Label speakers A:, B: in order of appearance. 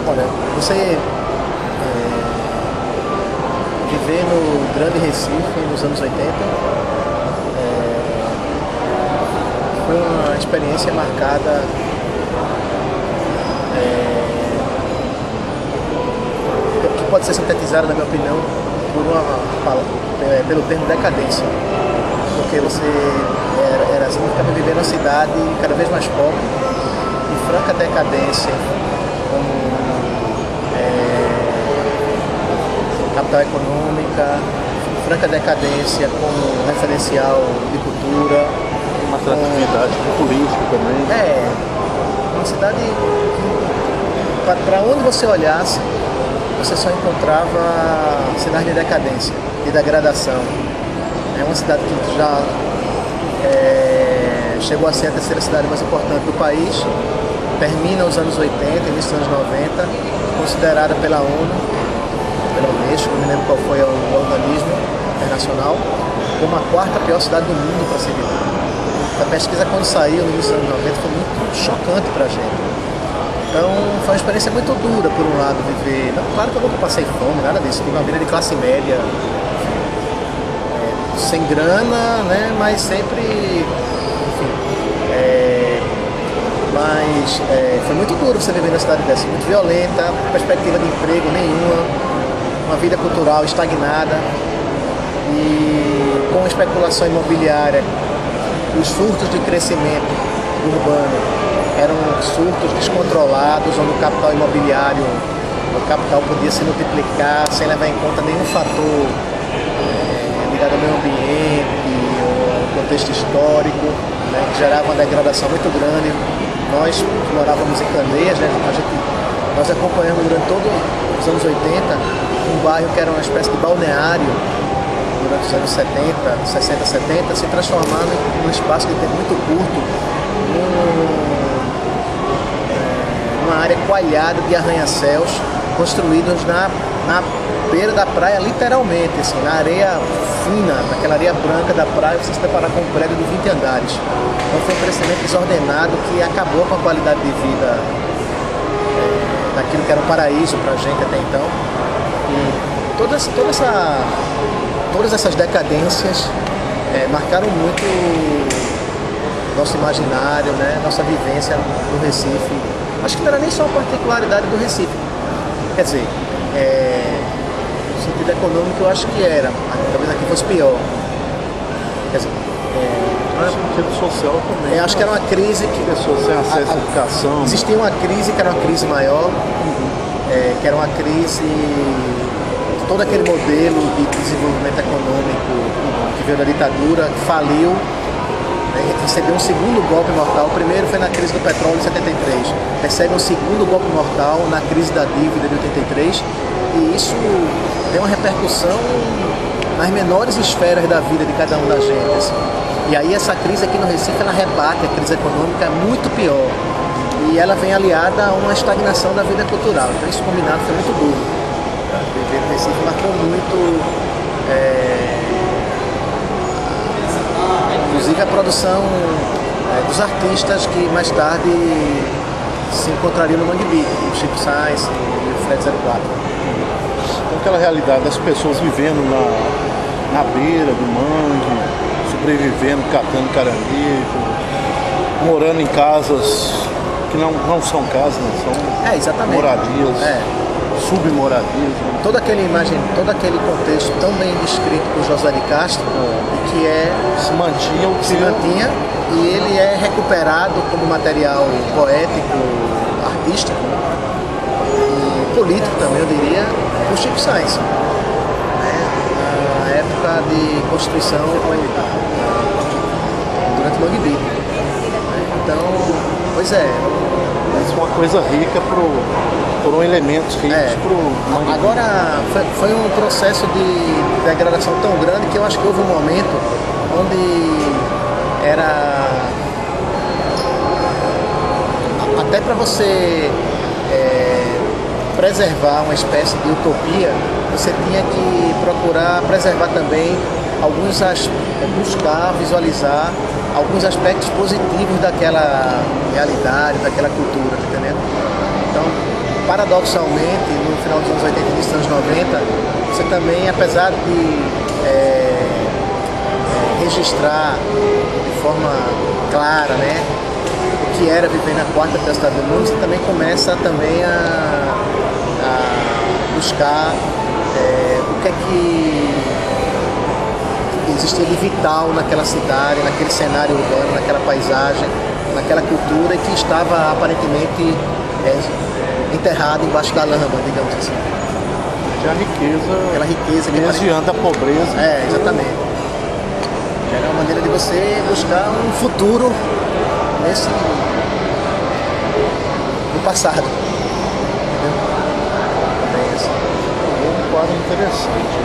A: Olha, você viver no Grande Recife nos anos 80 foi uma experiência marcada que pode ser sintetizada, na minha opinião, pelo termo decadência. Porque você significava viver numa cidade cada vez mais pobre, em franca decadência, como capital econômica, franca decadência como referencial de cultura.
B: Uma atratividade turística também.
A: Uma cidade que, para onde você olhasse, você só encontrava sinais de decadência, de degradação. É uma cidade que já chegou a ser a terceira cidade mais importante do país, termina os anos 80, início dos anos 90, considerada pela ONU, pela Unesco, não me lembro qual foi o organismo internacional, como a quarta pior cidade do mundo para se viver. A pesquisa, quando saiu no início dos anos 90, foi muito chocante para a gente. Então, foi uma experiência muito dura, por um lado, viver. Claro que eu nunca passei fome, nada disso. Tive uma vida de classe média, sem grana, né? Mas sempre, enfim. Mas foi muito duro você viver numa cidade dessa, muito violenta, perspectiva de emprego nenhuma, uma vida cultural estagnada e com especulação imobiliária. Os surtos de crescimento urbano eram surtos descontrolados, onde o capital imobiliário, o capital podia se multiplicar sem levar em conta nenhum fator ligado ao meio ambiente, ao contexto histórico, né, que gerava uma degradação muito grande. Nós que morávamos em Candeias, né, nós acompanhamos durante todos os anos 80 um bairro que era uma espécie de balneário durante os anos 70, 60, 70, se transformando num espaço de tempo muito curto, numa área coalhada de arranha-céus construídos na beira da praia, literalmente, assim, na areia fina, naquela areia branca da praia, você se deparar com um prédio de 20 andares. Então foi um crescimento desordenado que acabou com a qualidade de vida daquilo que era um paraíso para a gente até então. E todas essas decadências marcaram muito nosso imaginário, né? Nossa vivência no Recife. Acho que não era nem só uma particularidade do Recife. Quer dizer, no sentido econômico eu acho que era, talvez aqui fosse pior. Quer dizer,
B: no sentido social também.
A: Acho que era uma crise que
B: pessoas sem acesso à educação.
A: Existia uma crise que era uma crise maior, que era uma crise. Todo aquele modelo de desenvolvimento econômico que veio da ditadura, que faliu, né, recebeu um segundo golpe mortal. O primeiro foi na crise do petróleo em 73, recebe um segundo golpe mortal na crise da dívida de 83, e isso tem uma repercussão nas menores esferas da vida de cada um da gente. Assim. E aí essa crise aqui no Recife, ela rebate a crise econômica, é muito pior. E ela vem aliada a uma estagnação da vida cultural. Então isso combinado foi muito duro. Viver no Recife marcou muito, inclusive a produção dos artistas que mais tarde se encontrariam no Mangue Beat, o Chico Sainz e o Fred 04.
B: Então aquela realidade das pessoas vivendo na beira do mangue, sobrevivendo, catando caranguejo, morando em casas que não são casas, não são
A: exatamente.
B: Moradias. Submoradias. Né?
A: Todo aquele contexto tão bem descrito por José de Castro, e que
B: se mantinha
A: e ele é recuperado como material poético, artístico e político também, eu diria, por Chico Sainz. Na época de Constituição durante o Mangue Beat. Então, pois é.
B: Isso é uma coisa rica foram elementos ricos pro Mangue Beat.
A: Agora, foi um processo de degradação tão grande que eu acho que houve um momento onde era... Até para você preservar uma espécie de utopia, você tinha que procurar preservar também buscar visualizar alguns aspectos positivos daquela realidade, daquela cultura, tá entendendo? Então, paradoxalmente, no final dos anos 80 e início dos anos 90, você também, apesar de registrar de forma clara, né, o que era viver na quarta pior cidade do mundo, você também começa também a buscar o que é que existia de vital naquela cidade, naquele cenário urbano, naquela paisagem, naquela cultura que estava aparentemente enterrada embaixo da lama, digamos assim.
B: Tinha riqueza,
A: aquela riqueza que
B: mediante a pobreza.
A: Exatamente. Era uma maneira de você buscar um futuro no passado. Entendeu? Também assim.
B: Um quadro interessante.